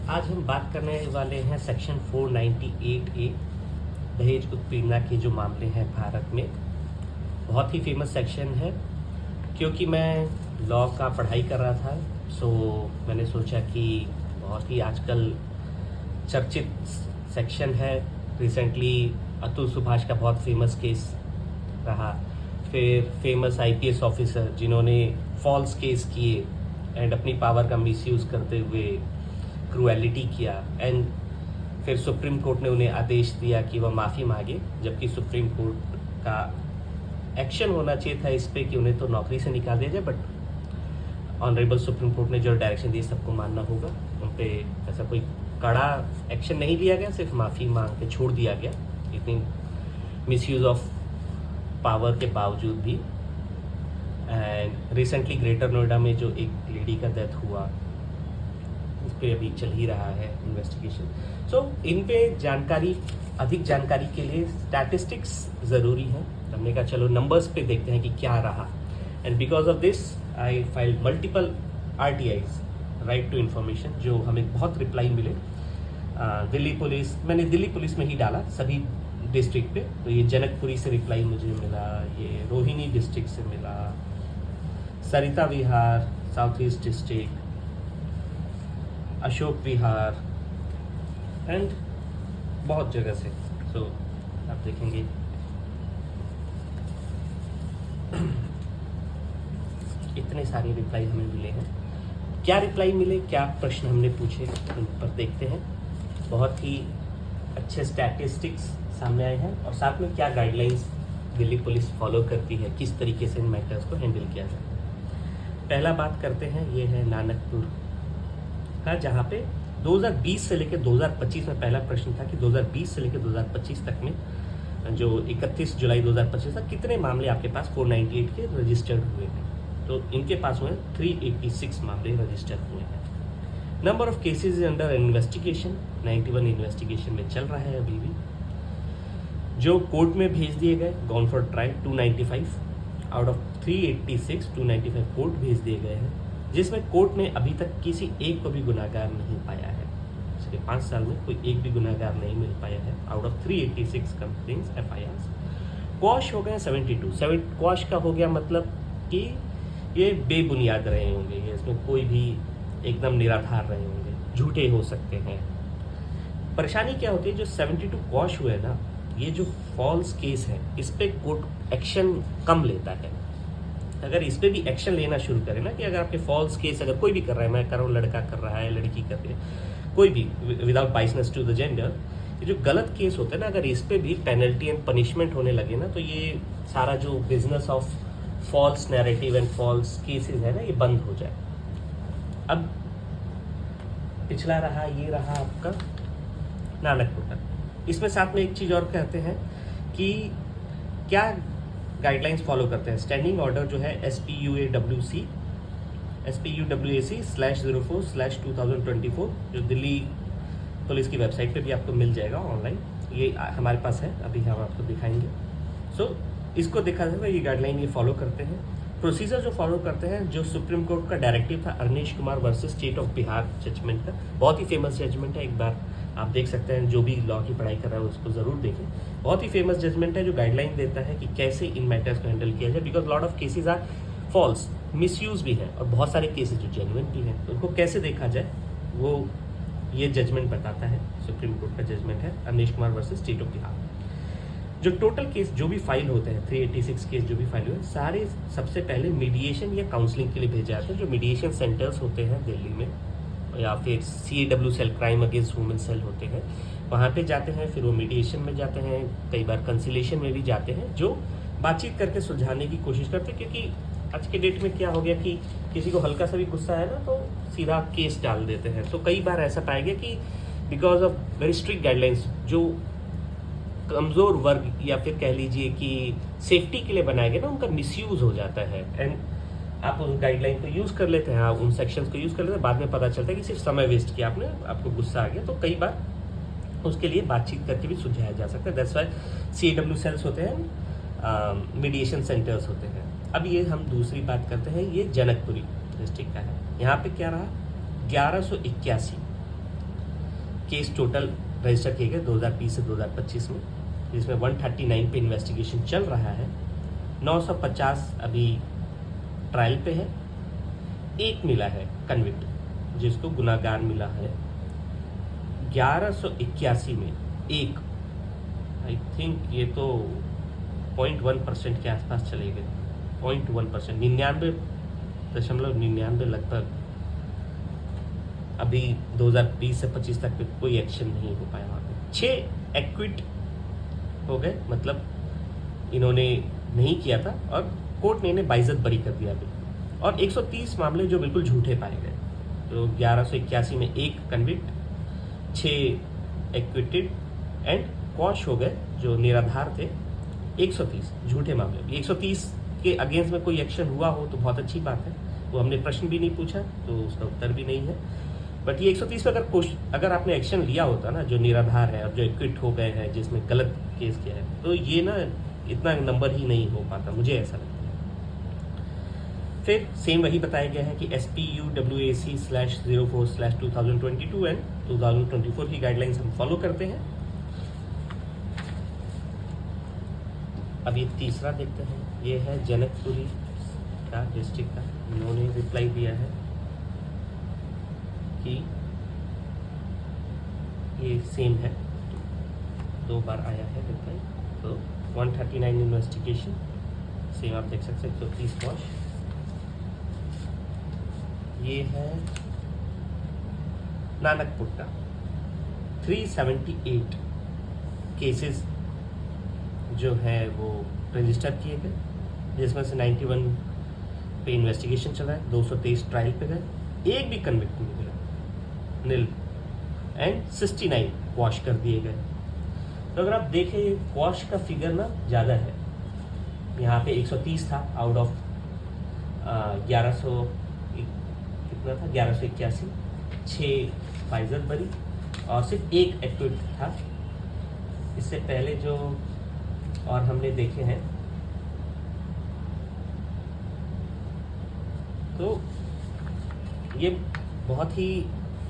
आज हम बात करने वाले हैं सेक्शन 498A दहेज उत्पीड़ना के जो मामले हैं भारत में। बहुत ही फेमस सेक्शन है क्योंकि मैं लॉ का पढ़ाई कर रहा था, सो मैंने सोचा कि बहुत ही आजकल चर्चित सेक्शन है। रिसेंटली अतुल सुभाष का बहुत फेमस केस रहा, फिर फेमस आईपीएस ऑफिसर जिन्होंने फॉल्स केस किए एंड अपनी पावर का मिसयूज़ करते हुए क्रूएलिटी किया, एंड फिर सुप्रीम कोर्ट ने उन्हें आदेश दिया कि वह माफ़ी मांगे, जबकि सुप्रीम कोर्ट का एक्शन होना चाहिए था इस पे कि उन्हें तो नौकरी से निकाल दिया जाए, बट ऑनरेबल सुप्रीम कोर्ट ने जो डायरेक्शन दी सबको मानना होगा। उन पे ऐसा कोई कड़ा एक्शन नहीं लिया गया, सिर्फ माफ़ी मांग के छोड़ दिया गया, इतनी मिसयूज़ ऑफ पावर के बावजूद भी। एंड रिसेंटली ग्रेटर नोएडा में जो एक लेडी का डेथ हुआ, उस पर अभी चल ही रहा है इन्वेस्टिगेशन। सो इन पे अधिक जानकारी के लिए स्टैटिस्टिक्स ज़रूरी है। हमने कहा चलो नंबर्स पे देखते हैं कि क्या रहा, and because of this I file multiple RTIs, right to information, जो हमें बहुत रिप्लाई मिले। दिल्ली पुलिस, मैंने दिल्ली पुलिस में ही डाला सभी डिस्ट्रिक्ट पे, तो ये जनकपुरी से रिप्लाई मुझे मिला, ये रोहिणी डिस्ट्रिक्ट से मिला, Sarita Vihar south east district, Ashok Vihar and बहुत जगह से। सो आप देखेंगे इतने सारे रिप्लाई हमें मिले हैं। क्या रिप्लाई मिले, क्या प्रश्न हमने पूछे, उन पर देखते हैं। बहुत ही अच्छे स्टैटिस्टिक्स सामने आए हैं और साथ में क्या गाइडलाइंस दिल्ली पुलिस फॉलो करती है, किस तरीके से इन मैटर्स को हैंडल किया जाए। पहला बात करते हैं, ये है नानकपुर का, जहाँ पे 2020 से लेकर 2025 में पहला प्रश्न था कि 2020 से लेकर 2025 तक में, जो 31 जुलाई 2025 तक कितने मामले आपके पास 498 के रजिस्टर्ड हुए हैं। तो इनके पास हुए 386 मामले रजिस्टर हुए हैं। Number of cases under investigation 91 investigation में चल रहा है अभी भी। जो कोर्ट में भेज दिए गए gone for trial 295 out of 386, 295 court भेज दिए गए हैं, जिसमें कोर्ट ने अभी तक किसी एक को भी गुनाहगार नहीं पाया है। पिछले 5 साल में कोई एक भी गुनाहगार नहीं मिल पाया है out of 386 complaints FIRs। Quash हो गए 72। क्वॉश का हो गया मतलब कि ये बेबुनियाद रहे होंगे, ये इसमें कोई भी एकदम निराधार रहे होंगे, झूठे हो सकते हैं। परेशानी क्या होती है, जो 72 क्वॉश हुए ना, ये जो फॉल्स केस है इस पे कोर्ट एक्शन कम लेता है। अगर इस पे भी एक्शन लेना शुरू करें ना, कि अगर आपके फॉल्स केस अगर कोई भी कर रहा है, मैं कर रहा हूँ, लड़का कर रहा है, लड़की कर रही है, कोई भी without biasness to the gender, ये जो गलत केस होते हैं ना, अगर इस पे भी पेनल्टी एंड पनिशमेंट होने लगे ना, तो ये सारा जो business of false narrative and false cases है ना, ये बंद हो जाए। अब पिछला रहा, ये रहा आपका नानकपुर का। इसमें साथ में एक चीज़ और कहते हैं कि क्या गाइडलाइंस फॉलो करते हैं। स्टैंडिंग ऑर्डर जो है SPUAWC/04/2024, जो दिल्ली पुलिस की वेबसाइट पे भी आपको मिल जाएगा ऑनलाइन, ये हमारे पास है, अभी हम आपको दिखाएंगे। सो इसको देखा जाएगा, ये गाइडलाइन ये फॉलो करते हैं। प्रोसीजर जो फॉलो करते हैं, जो सुप्रीम कोर्ट का डायरेक्टिव था Arnesh Kumar versus state of Bihar judgment का, बहुत ही फेमस जजमेंट है, एक बार आप देख सकते हैं, जो भी लॉ की पढ़ाई कर रहा है उसको ज़रूर देखें। बहुत ही फेमस जजमेंट है जो गाइडलाइन देता है कि कैसे इन मैटर्स को हैंडल किया जाए, because lot of cases are false, misuse भी है, और बहुत सारे केसेज जो जेन्युइन भी हैं, तो उनको कैसे देखा जाए वो ये जजमेंट बताता है। सुप्रीम कोर्ट का जजमेंट है Arnesh Kumar versus state of Bihar. जो टोटल केस जो भी फाइल होते हैं, 386 केस जो भी फाइल हुए हैं, सारे सबसे पहले मीडिएशन या काउंसलिंग के लिए भेजे जाते हैं। जो मीडिएशन सेंटर्स होते हैं दिल्ली में, या फिर CAW cell, crime against women cell होते हैं, वहाँ पे जाते हैं, फिर वो मीडिएशन में जाते हैं, कई बार कंसिलेशन में भी जाते हैं, जो बातचीत करके सुलझाने की कोशिश करते हैं। क्योंकि आज के डेट में क्या हो गया कि किसी को हल्का सा भी गुस्सा है ना, तो सीधा केस डाल देते हैं। तो कई बार ऐसा पाया गया कि because of very strict guidelines, जो कमज़ोर वर्ग या फिर कह लीजिए कि सेफ्टी के लिए बनाया गया ना, उनका मिसयूज़ हो जाता है, एंड आप उस गाइडलाइन को यूज़ कर लेते हैं, आप उन सेक्शंस को यूज़ कर लेते हैं, बाद में पता चलता है कि सिर्फ समय वेस्ट किया आपने, आपको गुस्सा आ गया। तो कई बार उसके लिए बातचीत करके भी सुलझाया जा सकता है। दैट्स वाई CAW सेल्स होते हैं, मीडिएशन सेंटर्स होते हैं। अब ये हम दूसरी बात करते हैं, ये जनकपुरी डिस्ट्रिक्ट का है। यहाँ पे क्या रहा, 1181 केस टोटल रजिस्टर किए गए 2020 से 2025 में, जिसमें 139 पे इन्वेस्टिगेशन चल रहा है, 950 अभी ट्रायल पे है, एक मिला है कन्विक्ट जिसको गुनाहगार मिला है, 1181 में एक, आई थिंक ये तो 0.1% के आसपास चले गए, 0.1%, 99.99 लगभग अभी 2020 से 25 तक कोई एक्शन नहीं हो पाया वहाँ पे। 6 एक्विट हो गए, मतलब इन्होंने नहीं किया था और कोर्ट ने इन्हें बाइज्जत बरी कर दिया अभी, और 130 मामले जो बिल्कुल झूठे पाए गए। तो 1181 में एक कन्विक्ट, 6 एक्विटेड एंड क्वॉश हो गए जो निराधार थे, 130 झूठे मामले। 130 के अगेंस्ट में कोई एक्शन हुआ हो तो बहुत अच्छी बात है, वो हमने प्रश्न भी नहीं पूछा तो उसका उत्तर भी नहीं है। बट ये 130 पे अगर आपने एक्शन लिया होता ना, जो निराधार है और जो एक्विट हो गए हैं जिसमें गलत केस किया है, तो ये ना इतना नंबर ही नहीं हो पाता, मुझे ऐसा लगता है। फिर सेम वही बताया गया है कि SPUWAC/04/2022 एंड 2024 की गाइडलाइंस हम फॉलो करते हैं। अब ये तीसरा देखते हैं, ये है जनकपुरी का डिस्ट्रिक्ट का, इन्होंने रिप्लाई दिया है कि ये सेम है, 2 बार आया है रिप्लाई। तो 139 इन्वेस्टिगेशन सेम आप देख सकते हैं, तो 30 क्वॉश। ये है नानकपुर का, 378 केसेस जो है वो रजिस्टर किए गए, जिसमें से 91 पे इन्वेस्टिगेशन चला है, 223 ट्रायल पे गए, एक भी कन्विक्ट नहीं मिला, नील, एंड 69 वॉश कर दिए गए। तो अगर आप देखें वॉश का फिगर ना ज़्यादा है, यहाँ पे 130 था आउट ऑफ 1100 कितना था, 1181, 6 बाइज्जत बरी और सिर्फ एक एक्विट था। इससे पहले जो और हमने देखे हैं तो ये बहुत ही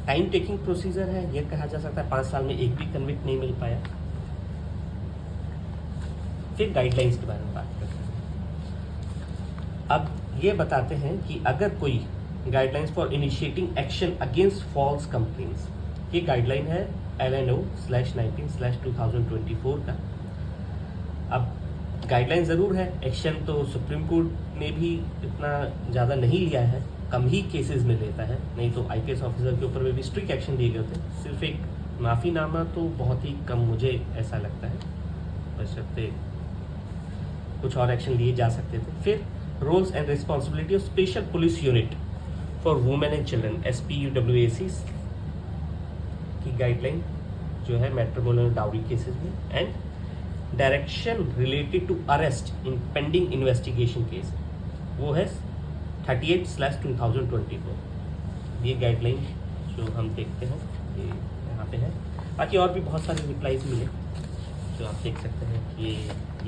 टाइम टेकिंग प्रोसीजर है, ये कहा जा सकता है 5 साल में एक भी कन्विक्ट नहीं मिल पाया। फिर गाइडलाइंस के बारे में बात करते हैं। अब ये बताते हैं कि अगर कोई guidelines for initiating action against false complaints, ये गाइडलाइन है LNO/19/2024 का। अब गाइडलाइन ज़रूर है, एक्शन तो सुप्रीम कोर्ट ने भी इतना ज़्यादा नहीं लिया है, कम ही केसेस में लेता है, नहीं तो IPS ऑफिसर के ऊपर भी स्ट्रिक्ट एक्शन दिए गए थे। सिर्फ एक माफ़ीनामा तो बहुत ही कम मुझे ऐसा लगता है, बशर्ते कुछ और एक्शन लिए जा सकते थे। फिर roles and responsibility of special police unit for women and children SPUWAC की गाइडलाइन जो है मैट्रिमोनियल डाउरी केसेस में, and direction related to arrest in pending investigation case, वो है 38/2024। ये गाइडलाइन जो हम देखते हैं ये यहाँ पे है। बाकी और भी बहुत सारे रिप्लाईज मिले जो आप देख सकते हैं कि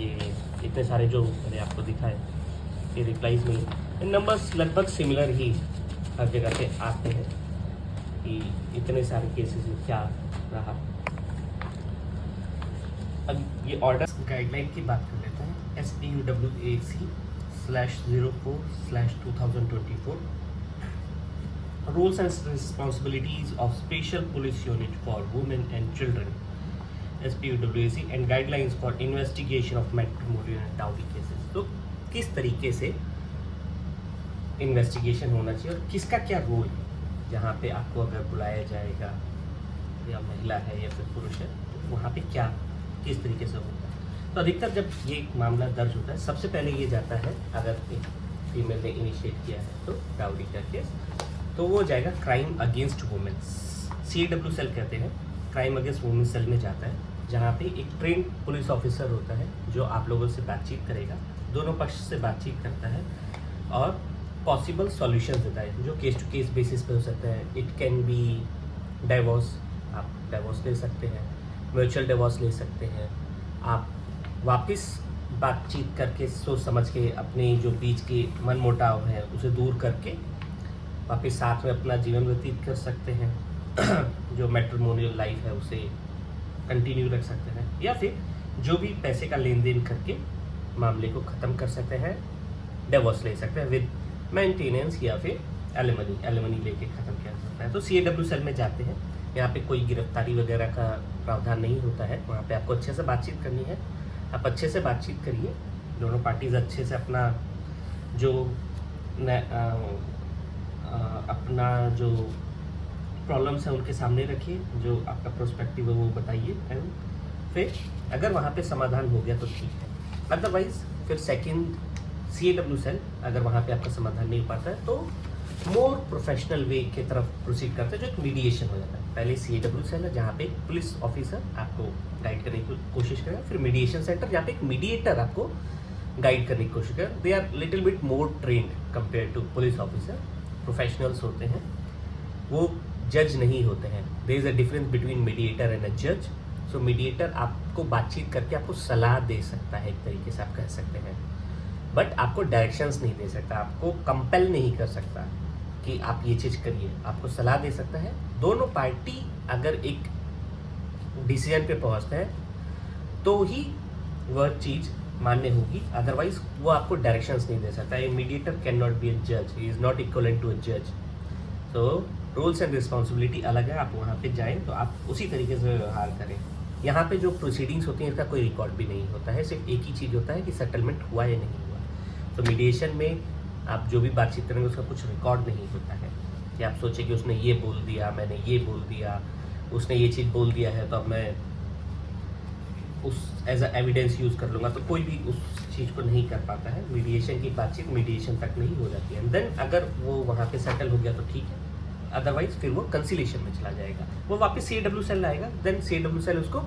ये इतने सारे जो मैंने आपको दिखाए ये रिप्लाईज मिले। नंबर्स लगभग सिमिलर ही हर जगह पे आते हैं कि इतने सारे केसेस में क्या रहा। अब ये ऑर्डर गाइडलाइन की बात कर लेते हैं। SPUWAC/04/2024 rules and responsibilities of special police unit for women and children SPUWAC and guidelines for investigation of matrimonial and dowry cases. तो किस तरीके से इन्वेस्टिगेशन होना चाहिए और किसका क्या रोल है, जहाँ पे आपको अगर बुलाया जाएगा या महिला है या फिर पुरुष है तो वहाँ पे क्या किस तरीके से होता है। तो अधिकतर जब ये मामला दर्ज होता है सबसे पहले ये जाता है, अगर एक फीमेल ने इनिशिएट किया है तो डाउरी का केस, तो वो जाएगा crime against women, CAW cell कहते हैं, क्राइम अगेंस्ट वुमेन सेल में जाता है, जहाँ पे एक ट्रेंड पुलिस ऑफिसर होता है जो आप लोगों से बातचीत करेगा, दोनों पक्ष से बातचीत करता है और पॉसिबल सॉल्यूशन देता है जो केस टू केस बेसिस पे हो सकता है। इट कैन बी डाइवोर्स, आप डाइवोर्स ले सकते हैं, म्यूचुअल डिवोर्स ले सकते हैं, आप वापस बातचीत करके सोच समझ के अपने जो बीच के मन मुटाव है उसे दूर करके वापस साथ में अपना जीवन व्यतीत कर सकते हैं। जो मैट्रिमोनियल लाइफ है उसे कंटिन्यू रख सकते हैं, या फिर जो भी पैसे का लेन देन करके मामले को ख़त्म कर सकते हैं, डिवोर्स ले सकते हैं विद मेंटेनेंस, या फिर एलिमनी लेके ख़त्म किया सकता है। तो CAW सेल में जाते हैं, यहाँ पे कोई गिरफ्तारी वगैरह का प्रावधान नहीं होता है। वहाँ पे आपको अच्छे से बातचीत करनी है, आप अच्छे से बातचीत करिए, दोनों पार्टीज अच्छे से अपना जो प्रॉब्लम्स है उनके सामने रखिए, जो आपका प्रोस्पेक्टिव है वो बताइए, एंड फिर अगर वहाँ पे समाधान हो गया तो ठीक है, अदरवाइज फिर सेकंड CAW सेल अगर वहाँ पे आपका समाधान नहीं हो पाता है तो मोर प्रोफेशनल वे की तरफ प्रोसीड करते हैं, जो एक मीडिएशन हो जाता है। पहले CAW सेल है जहाँ पे एक पुलिस ऑफिसर आपको गाइड करने की कोशिश करेगा, फिर मीडिएशन सेंटर जहाँ पे एक मीडिएटर आपको गाइड करने की कोशिश करेगा। They are little bit more trained compare to police officer, professionals होते हैं, वो जज नहीं होते हैं। There is a difference between mediator and a जज। सो मीडिएटर आपको बातचीत करके आपको सलाह दे सकता है, एक तरीके से आप कह सकते हैं, बट आपको डायरेक्शंस नहीं दे सकता, आपको कंपेल नहीं कर सकता कि आप ये चीज़ करिए, आपको सलाह दे सकता है। दोनों पार्टी अगर एक डिसीजन पे पहुंचते हैं तो ही वह चीज़ मान्य होगी, अदरवाइज वो आपको डायरेक्शंस नहीं दे सकता। A mediator can not be a जज, he is not equivalent to a जज। तो रूल्स एंड रिस्पॉन्सिबिलिटी अलग है, आप वहाँ पे जाएं तो आप उसी तरीके से व्यवहार करें। यहाँ पे जो प्रोसीडिंग्स होती हैं इसका कोई रिकॉर्ड भी नहीं होता है, सिर्फ एक ही चीज़ होता है कि सेटलमेंट हुआ या नहीं हुआ। तो मीडिएशन में आप जो भी बातचीत करेंगे उसका कुछ रिकॉर्ड नहीं होता है कि आप सोचें कि उसने ये बोल दिया, मैंने ये बोल दिया, उसने ये चीज़ बोल दिया है तो अब मैं उस एज अ एविडेंस यूज़ कर लूँगा, तो कोई भी उस चीज़ को नहीं कर पाता है। मीडिएशन की बातचीत मीडिएशन तक नहीं हो जाती है, देन अगर वो वहाँ पे सेटल हो गया तो ठीक है, अदरवाइज फिर वो कंसिलेशन में चला जाएगा, वो वापस CAW सेल लाएगा, देन CAW सेल उसको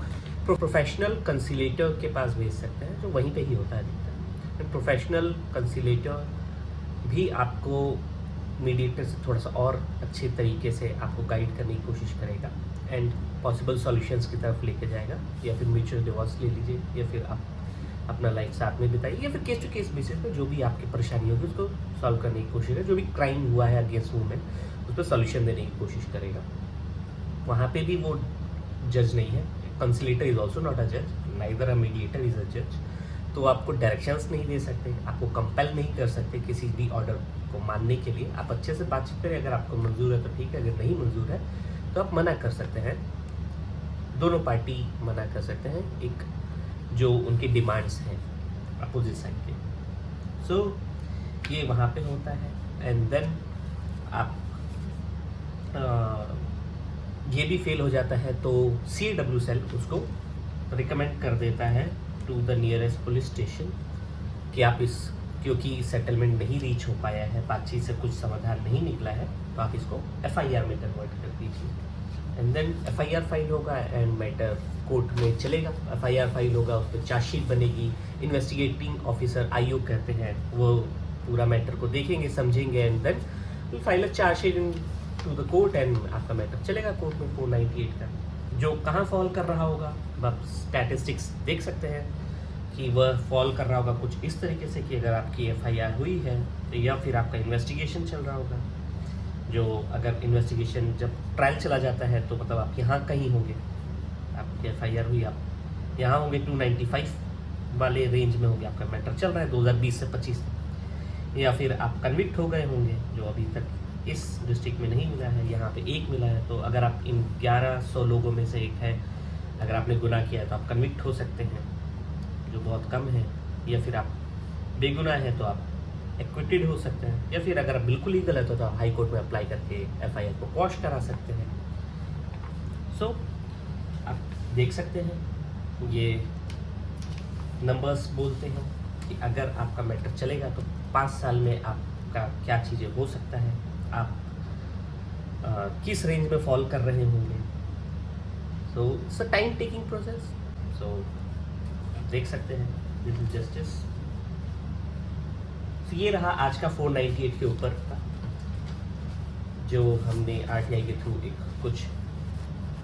प्रोफेशनल कंसिलेटर के पास भेज सकते हैं, जो वहीं पे ही होता है अधिकतर। प्रोफेशनल कंसिलेटर भी आपको मीडिएटर से थोड़ा सा और अच्छे तरीके से आपको गाइड करने की कोशिश करेगा एंड पॉसिबल सॉल्यूशंस की तरफ लेके जाएगा, या फिर म्यूचुअल डिवोर्स ले लीजिए, या फिर आप अपना लाइफ साथ में बिताइए, या फिर केस टू केस बेसिस पे जो भी आपकी परेशानी होगी उसको सॉल्व करने की कोशिश है। जो भी क्राइम हुआ है अगेंस्ट वुमेन उस पर सॉल्यूशन देने की कोशिश करेगा। वहाँ पे भी वो जज नहीं है, कंसिलेटर इज ऑल्सो नॉट अ जज, neither a mediator is a जज। तो आपको डायरेक्शंस नहीं दे सकते, आपको कंपेल नहीं कर सकते किसी भी ऑर्डर को मानने के लिए। आप अच्छे से बातचीत करें, अगर आपको मंजूर है तो ठीक है, अगर नहीं मंजूर है तो आप मना कर सकते हैं, दोनों पार्टी मना कर सकते हैं, एक जो उनकी डिमांड्स हैं अपोजिट साइड के। सो ये वहाँ पे होता है, एंड देन आप ये भी फेल हो जाता है तो CAW सेल उसको रिकमेंड कर देता है to the nearest police station कि आप इस, क्योंकि सेटलमेंट नहीं रीच हो पाया है, बातचीत से कुछ समाधान नहीं निकला है, तो आप इसको FIR में कन्वर्ट कर दीजिए, एंड देन FIR फाइल होगा एंड मैटर कोर्ट में चलेगा। FIR फाइल होगा, उस पर चार्जशीट बनेगी, इन्वेस्टिगेटिंग ऑफिसर IO कहते हैं, वो पूरा मैटर को देखेंगे, समझेंगे, and then file a charge sheet in to the court and आपका मैटर चलेगा कोर्ट में 498 का। जो कहाँ फॉल कर रहा होगा, आप स्टैटिस्टिक्स देख सकते हैं कि वह फॉल कर रहा होगा कुछ इस तरीके से कि अगर आपकी FIR हुई है तो, या फिर आपका इन्वेस्टिगेशन चल रहा होगा, जो अगर इन्वेस्टिगेशन जब ट्रायल चला जाता है तो मतलब आप यहाँ कहीं होंगे, आपकी FIR हुई, आप यहाँ होंगे 295 वाले रेंज में होंगे, आपका मैटर चल रहा है 2020 से 25, या फिर आप कन्विक्ट हो गए होंगे जो अभी तक इस डिस्ट्रिक्ट में नहीं मिला है, यहाँ पे एक मिला है। तो अगर आप इन 1100 लोगों में से एक है, अगर आपने गुनाह किया है तो आप कन्विक्ट हो सकते हैं, जो बहुत कम है, या फिर आप बेगुनाह है तो आप एक्विटेड हो सकते हैं, या फिर अगर आप बिल्कुल ही गलत हो तो आप हाई कोर्ट में अप्लाई करके FIR को क्वॉश करा सकते हैं। सो आप देख सकते हैं ये नंबर्स बोलते हैं कि अगर आपका मैटर चलेगा तो 5 साल में आपका क्या चीज़ें हो सकता है, आप किस रेंज में फॉल कर रहे होंगे। So it's a time taking process. So आप देख सकते हैं दिस इज जस्टिस। तो ये रहा आज का 498 के ऊपर का, जो हमने RTI के थ्रू एक कुछ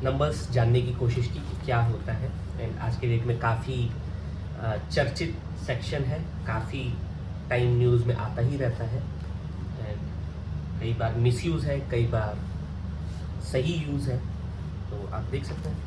नंबर्स जानने की कोशिश की कि क्या होता है। एंड आज के डेट में काफ़ी चर्चित सेक्शन है, काफ़ी टाइम न्यूज़ में आता ही रहता है, एंड कई बार मिसयूज़ है, कई बार सही यूज़ है। तो आप देख सकते हैं।